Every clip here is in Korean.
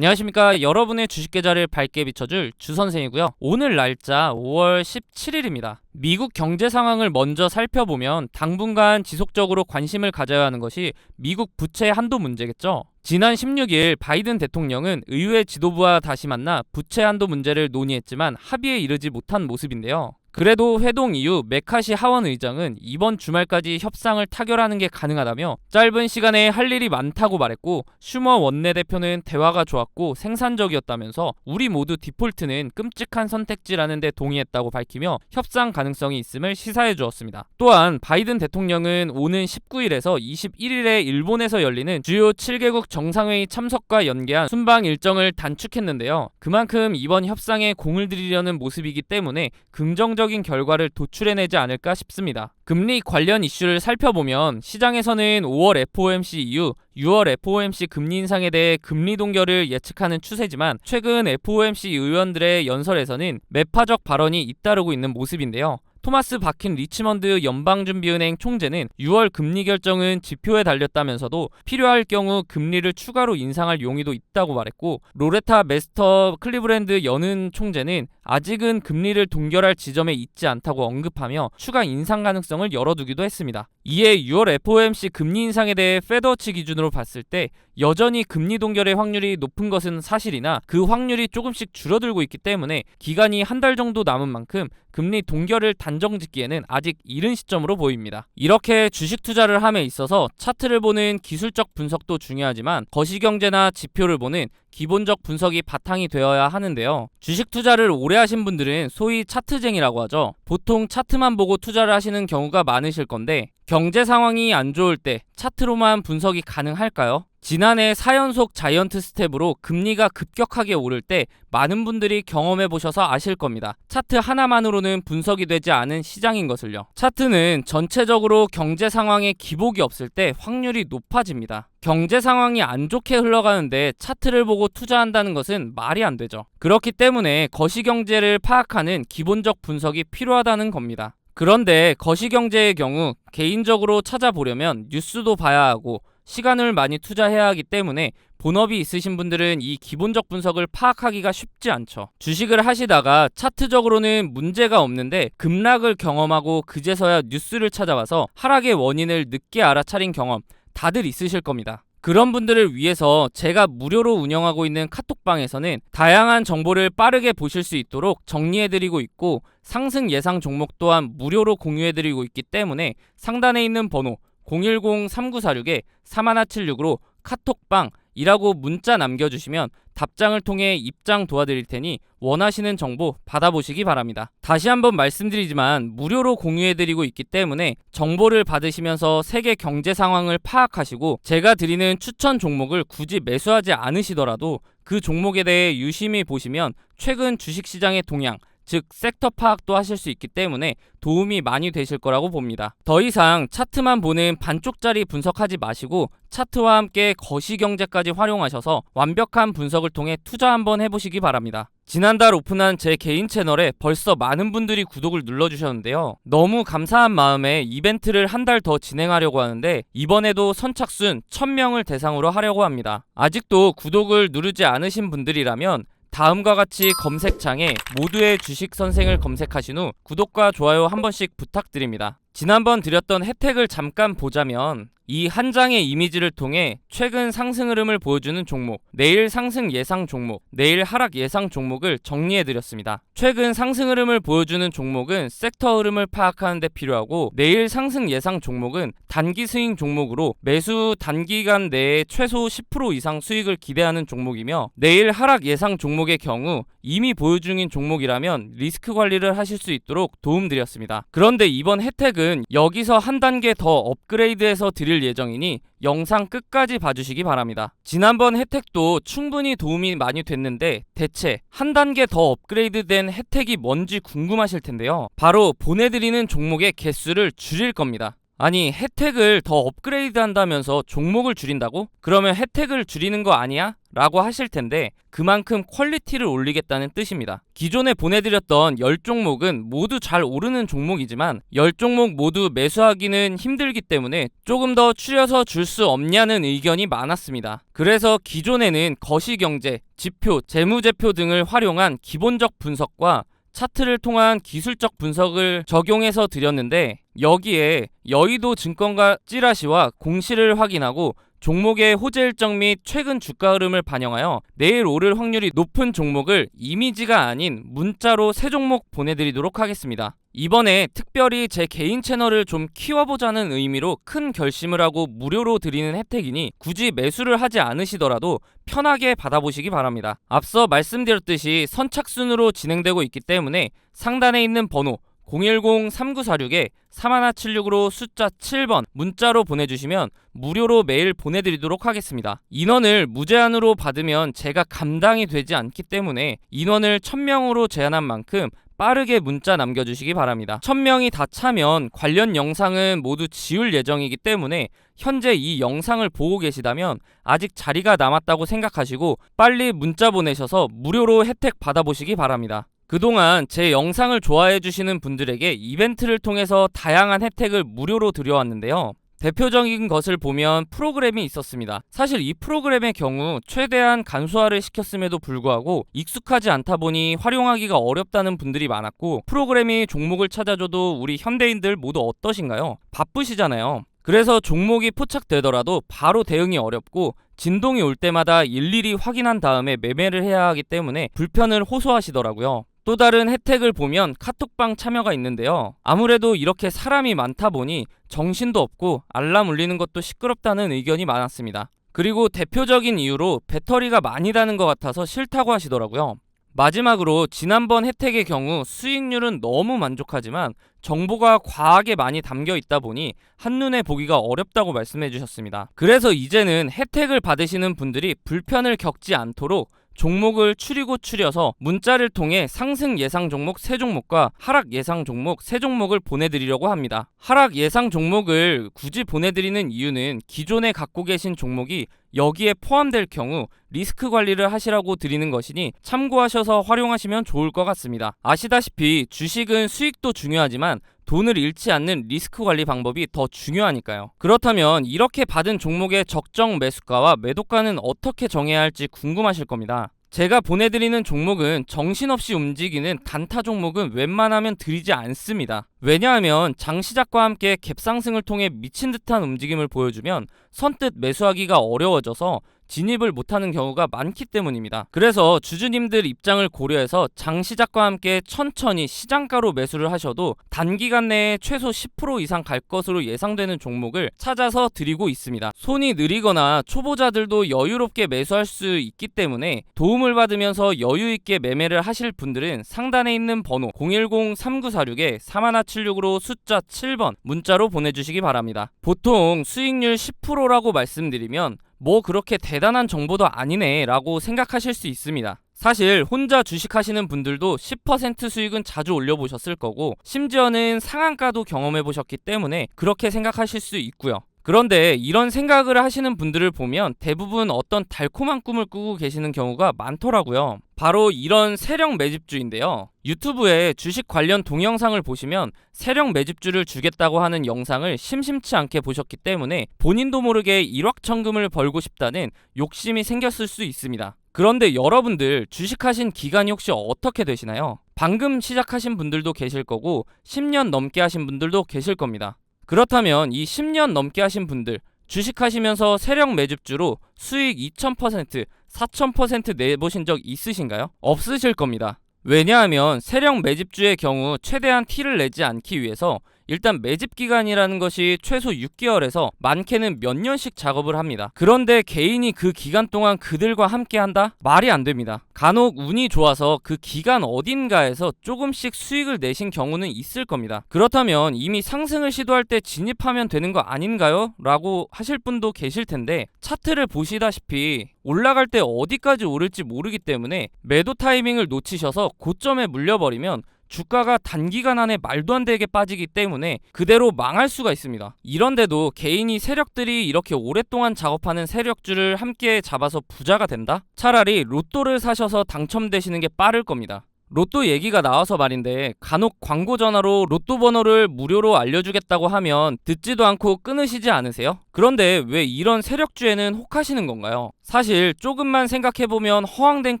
안녕하십니까. 여러분의 주식 계좌를 밝게 비춰줄 주선생이고요. 오늘 날짜 5월 17일입니다. 미국 경제 상황을 먼저 살펴보면 당분간 지속적으로 관심을 가져야 하는 것이 미국 부채 한도 문제겠죠. 지난 16일 바이든 대통령은 의회 지도부와 다시 만나 부채 한도 문제를 논의했지만 합의에 이르지 못한 모습인데요. 그래도 회동 이후 메카시 하원 의장은 이번 주말까지 협상을 타결하는 게 가능하다며 짧은 시간에 할 일이 많다고 말했고, 슈머 원내대표는 대화가 좋았고 생산적이었다면서 우리 모두 디폴트는 끔찍한 선택지라는 데 동의했다고 밝히며 협상 가능성이 있음을 시사해 주었습니다. 또한 바이든 대통령은 오는 19일에서 21일에 일본에서 열리는 주요 7개국 정상회의 참석과 연계한 순방 일정을 단축했는데요. 그만큼 이번 협상에 공을 들이려는 모습이기 때문에 긍정적인 결과를 도출해내지 않을까 싶습니다. 금리 관련 이슈를 살펴보면 시장에서는 5월 FOMC 이후 6월 FOMC 금리 인상에 대해 금리 동결을 예측하는 추세지만, 최근 FOMC 의원들의 연설에서는 매파적 발언이 잇따르고 있는 모습인데요. 토마스 바킨 리치먼드 연방준비은행 총재는 6월 금리 결정은 지표에 달렸다면서도 필요할 경우 금리를 추가로 인상할 용의도 있다고 말했고, 로레타 메스터 클리브랜드 연은 총재는 아직은 금리를 동결할 지점에 있지 않다고 언급하며 추가 인상 가능성을 열어두기도 했습니다. 이에 6월 FOMC 금리 인상에 대해 페드워치 기준으로 봤을 때 여전히 금리 동결의 확률이 높은 것은 사실이나 그 확률이 조금씩 줄어들고 있기 때문에 기간이 한 달 정도 남은 만큼 금리 동결을 단정짓기에는 아직 이른 시점으로 보입니다. 이렇게 주식 투자를 함에 있어서 차트를 보는 기술적 분석도 중요하지만 거시경제나 지표를 보는 기본적 분석이 바탕이 되어야 하는데요. 주식 투자를 오래 하신 분들은 소위 차트쟁이라고 하죠. 보통 차트만 보고 투자를 하시는 경우가 많으실 건데, 경제 상황이 안 좋을 때 차트로만 분석이 가능할까요? 지난해 4연속 자이언트 스텝으로 금리가 급격하게 오를 때 많은 분들이 경험해 보셔서 아실 겁니다. 차트 하나만으로는 분석이 되지 않은 시장인 것을요. 차트는 전체적으로 경제 상황에 기복이 없을 때 확률이 높아집니다. 경제 상황이 안 좋게 흘러가는데 차트를 보고 투자한다는 것은 말이 안 되죠. 그렇기 때문에 거시경제를 파악하는 기본적 분석이 필요하다는 겁니다. 그런데 거시경제의 경우 개인적으로 찾아보려면 뉴스도 봐야 하고 시간을 많이 투자해야 하기 때문에 본업이 있으신 분들은 이 기본적 분석을 파악하기가 쉽지 않죠. 주식을 하시다가 차트적으로는 문제가 없는데 급락을 경험하고 그제서야 뉴스를 찾아와서 하락의 원인을 늦게 알아차린 경험 다들 있으실 겁니다. 그런 분들을 위해서 제가 무료로 운영하고 있는 카톡방에서는 다양한 정보를 빠르게 보실 수 있도록 정리해드리고 있고, 상승 예상 종목 또한 무료로 공유해드리고 있기 때문에 상단에 있는 번호 010-3946-3176으로 카톡방이라고 문자 남겨주시면 답장을 통해 입장 도와드릴 테니 원하시는 정보 받아보시기 바랍니다. 다시 한번 말씀드리지만 무료로 공유해드리고 있기 때문에 정보를 받으시면서 세계 경제 상황을 파악하시고 제가 드리는 추천 종목을 굳이 매수하지 않으시더라도 그 종목에 대해 유심히 보시면 최근 주식시장의 동향, 즉 섹터 파악도 하실 수 있기 때문에 도움이 많이 되실 거라고 봅니다. 더 이상 차트만 보는 반쪽짜리 분석하지 마시고 차트와 함께 거시경제까지 활용하셔서 완벽한 분석을 통해 투자 한번 해보시기 바랍니다. 지난달 오픈한 제 개인 채널에 벌써 많은 분들이 구독을 눌러주셨는데요. 너무 감사한 마음에 이벤트를 한 달 더 진행하려고 하는데 이번에도 선착순 1000명을 대상으로 하려고 합니다. 아직도 구독을 누르지 않으신 분들이라면 다음과 같이 검색창에 모두의 주식 선생을 검색하신 후 구독과 좋아요 한 번씩 부탁드립니다. 지난번 드렸던 혜택을 잠깐 보자면 이 한 장의 이미지를 통해 최근 상승 흐름을 보여주는 종목, 내일 상승 예상 종목, 내일 하락 예상 종목을 정리해드렸습니다. 최근 상승 흐름을 보여주는 종목은 섹터 흐름을 파악하는 데 필요하고, 내일 상승 예상 종목은 단기 스윙 종목으로 매수 단기간 내에 최소 10% 이상 수익을 기대하는 종목이며, 내일 하락 예상 종목의 경우 이미 보유 중인 종목이라면 리스크 관리를 하실 수 있도록 도움드렸습니다. 그런데 이번 혜택은 여기서 한 단계 더 업그레이드해서 드릴 예정이니 영상 끝까지 봐주시기 바랍니다. 지난번 혜택도 충분히 도움이 많이 됐는데 대체 한 단계 더 업그레이드된 혜택이 뭔지 궁금하실 텐데요. 바로 보내드리는 종목의 개수를 줄일 겁니다. 아니, 혜택을 더 업그레이드 한다면서 종목을 줄인다고? 그러면 혜택을 줄이는 거 아니야? 라고 하실 텐데 그만큼 퀄리티를 올리겠다는 뜻입니다. 기존에 보내드렸던 10종목은 모두 잘 오르는 종목이지만 10종목 모두 매수하기는 힘들기 때문에 조금 더 추려서 줄 수 없냐는 의견이 많았습니다. 그래서 기존에는 거시경제, 지표, 재무제표 등을 활용한 기본적 분석과 차트를 통한 기술적 분석을 적용해서 드렸는데 여기에 여의도 증권가 찌라시와 공시를 확인하고 종목의 호재 일정 및 최근 주가 흐름을 반영하여 내일 오를 확률이 높은 종목을 이미지가 아닌 문자로 3종목 보내드리도록 하겠습니다. 이번에 특별히 제 개인 채널을 좀 키워보자는 의미로 큰 결심을 하고 무료로 드리는 혜택이니 굳이 매수를 하지 않으시더라도 편하게 받아보시기 바랍니다. 앞서 말씀드렸듯이 선착순으로 진행되고 있기 때문에 상단에 있는 번호 010-3946-3176으로 숫자 7번 문자로 보내주시면 무료로 메일 보내드리도록 하겠습니다. 인원을 무제한으로 받으면 제가 감당이 되지 않기 때문에 인원을 1000명으로 제한한 만큼 빠르게 문자 남겨주시기 바랍니다. 1000명이 다 차면 관련 영상은 모두 지울 예정이기 때문에 현재 이 영상을 보고 계시다면 아직 자리가 남았다고 생각하시고 빨리 문자 보내셔서 무료로 혜택 받아보시기 바랍니다. 그동안 제 영상을 좋아해주시는 분들에게 이벤트를 통해서 다양한 혜택을 무료로 드려왔는데요. 대표적인 것을 보면 프로그램이 있었습니다. 사실 이 프로그램의 경우 최대한 간소화를 시켰음에도 불구하고 익숙하지 않다 보니 활용하기가 어렵다는 분들이 많았고 프로그램이 종목을 찾아줘도 우리 현대인들 모두 어떠신가요? 바쁘시잖아요. 그래서 종목이 포착되더라도 바로 대응이 어렵고 진동이 올 때마다 일일이 확인한 다음에 매매를 해야 하기 때문에 불편을 호소하시더라고요. 또 다른 혜택을 보면 카톡방 참여가 있는데요. 아무래도 이렇게 사람이 많다 보니 정신도 없고 알람 울리는 것도 시끄럽다는 의견이 많았습니다. 그리고 대표적인 이유로 배터리가 많이 다는 것 같아서 싫다고 하시더라고요. 마지막으로 지난번 혜택의 경우 수익률은 너무 만족하지만 정보가 과하게 많이 담겨 있다 보니 한눈에 보기가 어렵다고 말씀해 주셨습니다. 그래서 이제는 혜택을 받으시는 분들이 불편을 겪지 않도록 종목을 추려서 문자를 통해 상승 예상 종목 3종목과 하락 예상 종목 3종목을 보내드리려고 합니다. 하락 예상 종목을 굳이 보내드리는 이유는 기존에 갖고 계신 종목이 여기에 포함될 경우 리스크 관리를 하시라고 드리는 것이니 참고하셔서 활용하시면 좋을 것 같습니다. 아시다시피 주식은 수익도 중요하지만 돈을 잃지 않는 리스크 관리 방법이 더 중요하니까요. 그렇다면 이렇게 받은 종목의 적정 매수가와 매도가는 어떻게 정해야 할지 궁금하실 겁니다. 제가 보내드리는 종목은 정신없이 움직이는 단타 종목은 웬만하면 드리지 않습니다. 왜냐하면 장시작과 함께 갭상승을 통해 미친 듯한 움직임을 보여주면 선뜻 매수하기가 어려워져서 진입을 못하는 경우가 많기 때문입니다. 그래서 주주님들 입장을 고려해서 장시작과 함께 천천히 시장가로 매수를 하셔도 단기간 내에 최소 10% 이상 갈 것으로 예상되는 종목을 찾아서 드리고 있습니다. 손이 느리거나 초보자들도 여유롭게 매수할 수 있기 때문에 도움을 받으면서 여유있게 매매를 하실 분들은 상단에 있는 번호 010-3946-3176으로 숫자 7번 문자로 보내주시기 바랍니다. 보통 수익률 10%라고 말씀드리면 뭐 그렇게 대단한 정보도 아니네 라고 생각하실 수 있습니다. 사실 혼자 주식하시는 분들도 10% 수익은 자주 올려보셨을 거고 심지어는 상한가도 경험해보셨기 때문에 그렇게 생각하실 수 있고요. 그런데 이런 생각을 하시는 분들을 보면 대부분 어떤 달콤한 꿈을 꾸고 계시는 경우가 많더라고요. 바로 이런 세력 매집주인데요. 유튜브에 주식 관련 동영상을 보시면 세력 매집주를 주겠다고 하는 영상을 심심치 않게 보셨기 때문에 본인도 모르게 일확천금을 벌고 싶다는 욕심이 생겼을 수 있습니다. 그런데 여러분들 주식하신 기간이 혹시 어떻게 되시나요? 방금 시작하신 분들도 계실 거고 10년 넘게 하신 분들도 계실 겁니다. 그렇다면 이 10년 넘게 하신 분들 주식하시면서 세력 매집주로 수익 2000%, 4000% 내보신 적 있으신가요? 없으실 겁니다. 왜냐하면 세력 매집주의 경우 최대한 티를 내지 않기 위해서 일단 매집 기간이라는 것이 최소 6개월에서 많게는 몇 년씩 작업을 합니다. 그런데 개인이 그 기간 동안 그들과 함께 한다? 말이 안 됩니다. 간혹 운이 좋아서 그 기간 어딘가에서 조금씩 수익을 내신 경우는 있을 겁니다. 그렇다면 이미 상승을 시도할 때 진입하면 되는 거 아닌가요? 라고 하실 분도 계실 텐데 차트를 보시다시피 올라갈 때 어디까지 오를지 모르기 때문에 매도 타이밍을 놓치셔서 고점에 물려버리면 주가가 단기간 안에 말도 안 되게 빠지기 때문에 그대로 망할 수가 있습니다. 이런데도 개인이 세력들이 이렇게 오랫동안 작업하는 세력주를 함께 잡아서 부자가 된다? 차라리 로또를 사셔서 당첨되시는 게 빠를 겁니다. 로또 얘기가 나와서 말인데 간혹 광고 전화로 로또 번호를 무료로 알려주겠다고 하면 듣지도 않고 끊으시지 않으세요? 그런데 왜 이런 세력주에는 혹하시는 건가요? 사실 조금만 생각해보면 허황된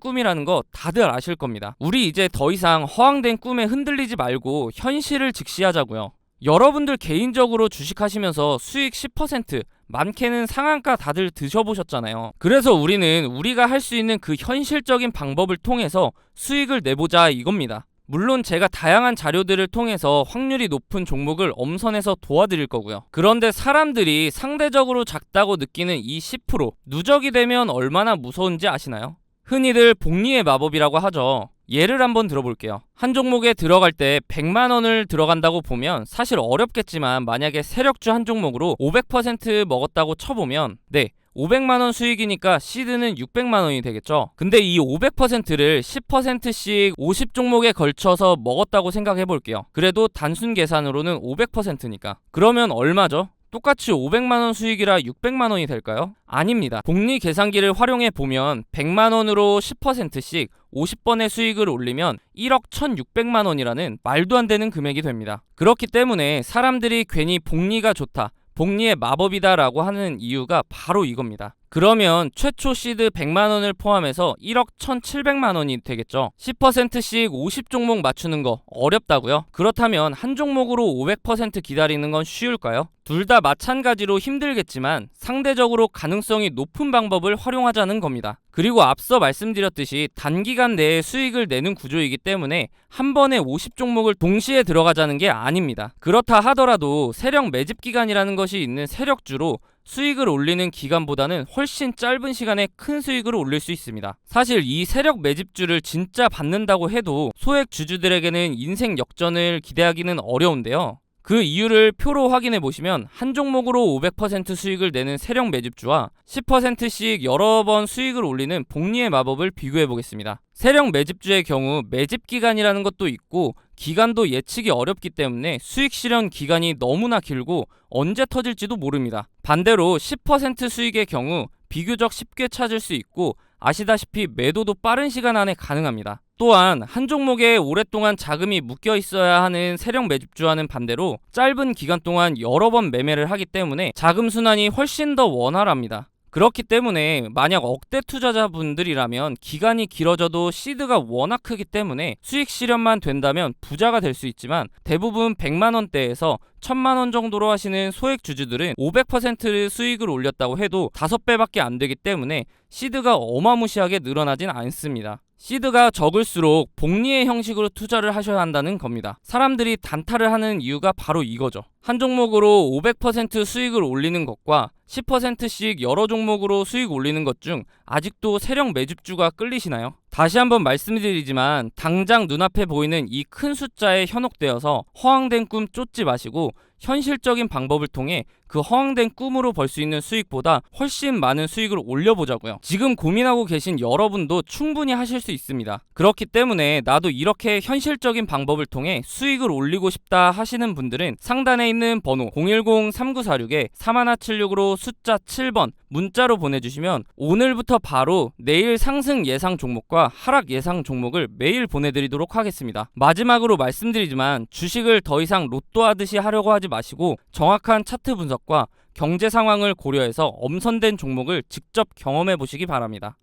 꿈이라는 거 다들 아실 겁니다. 우리 이제 더 이상 허황된 꿈에 흔들리지 말고 현실을 직시하자고요. 여러분들 개인적으로 주식하시면서 수익 10%, 많게는 상한가 다들 드셔보셨잖아요. 그래서 우리는 우리가 할 수 있는 그 현실적인 방법을 통해서 수익을 내보자 이겁니다. 물론 제가 다양한 자료들을 통해서 확률이 높은 종목을 엄선해서 도와드릴 거고요. 그런데 사람들이 상대적으로 작다고 느끼는 이 10%, 누적이 되면 얼마나 무서운지 아시나요? 흔히들 복리의 마법이라고 하죠. 예를 한번 들어볼게요. 한 종목에 들어갈 때 100만 원을 들어간다고 보면 사실 어렵겠지만 만약에 세력주 한 종목으로 500% 먹었다고 쳐보면 500만 원 수익이니까 시드는 600만 원이 되겠죠. 근데 이 500%를 10%씩 50종목에 걸쳐서 먹었다고 생각해 볼게요. 그래도 단순 계산으로는 500%니까. 그러면 얼마죠? 똑같이 500만원 수익이라 600만원이 될까요? 아닙니다. 복리 계산기를 활용해 보면 100만원으로 10%씩 50번의 수익을 올리면 1억 1600만원이라는 말도 안 되는 금액이 됩니다. 그렇기 때문에 사람들이 괜히 복리가 좋다, 복리의 마법이다 라고 하는 이유가 바로 이겁니다. 그러면 최초 시드 100만원을 포함해서 1억 1700만원이 되겠죠. 10%씩 50종목 맞추는 거 어렵다고요? 그렇다면 한 종목으로 500% 기다리는 건 쉬울까요? 둘 다 마찬가지로 힘들겠지만 상대적으로 가능성이 높은 방법을 활용하자는 겁니다. 그리고 앞서 말씀드렸듯이 단기간 내에 수익을 내는 구조이기 때문에 한 번에 50종목을 동시에 들어가자는 게 아닙니다. 그렇다 하더라도 세력 매집 기간이라는 것이 있는 세력주로 수익을 올리는 기간보다는 훨씬 짧은 시간에 큰 수익을 올릴 수 있습니다. 사실 이 세력 매집주를 진짜 받는다고 해도 소액 주주들에게는 인생 역전을 기대하기는 어려운데요. 그 이유를 표로 확인해 보시면 한 종목으로 500% 수익을 내는 세력 매집주와 10%씩 여러 번 수익을 올리는 복리의 마법을 비교해 보겠습니다. 세력 매집주의 경우 매집 기간이라는 것도 있고 기간도 예측이 어렵기 때문에 수익 실현 기간이 너무나 길고 언제 터질지도 모릅니다. 반대로 10% 수익의 경우 비교적 쉽게 찾을 수 있고 아시다시피 매도도 빠른 시간 안에 가능합니다. 또한 한 종목에 오랫동안 자금이 묶여 있어야 하는 세력 매집주와는 반대로 짧은 기간 동안 여러 번 매매를 하기 때문에 자금 순환이 훨씬 더 원활합니다. 그렇기 때문에 만약 억대 투자자분들이라면 기간이 길어져도 시드가 워낙 크기 때문에 수익 실현만 된다면 부자가 될 수 있지만 대부분 100만원대에서 1000만원 정도로 하시는 소액 주주들은 500% 수익을 올렸다고 해도 5배밖에 안 되기 때문에 시드가 어마무시하게 늘어나진 않습니다. 시드가 적을수록 복리의 형식으로 투자를 하셔야 한다는 겁니다. 사람들이 단타를 하는 이유가 바로 이거죠. 한 종목으로 500% 수익을 올리는 것과 10%씩 여러 종목으로 수익 올리는 것 중 아직도 세력 매집주가 끌리시나요? 다시 한번 말씀드리지만 당장 눈앞에 보이는 이 큰 숫자에 현혹되어서 허황된 꿈 쫓지 마시고 현실적인 방법을 통해 그 허황된 꿈으로 벌 수 있는 수익보다 훨씬 많은 수익을 올려보자고요. 지금 고민하고 계신 여러분도 충분히 하실 수 있습니다. 그렇기 때문에 나도 이렇게 현실적인 방법을 통해 수익을 올리고 싶다 하시는 분들은 상단에 있는 번호 010-3946-3176으로 숫자 7번 문자로 보내주시면 오늘부터 바로 내일 상승 예상 종목과 하락 예상 종목을 매일 보내드리도록 하겠습니다. 마지막으로 말씀드리지만 주식을 더 이상 로또 하듯이 하려고 하지 마시고 정확한 차트 분석과 경제 상황을 고려해서 엄선된 종목을 직접 경험해 보시기 바랍니다.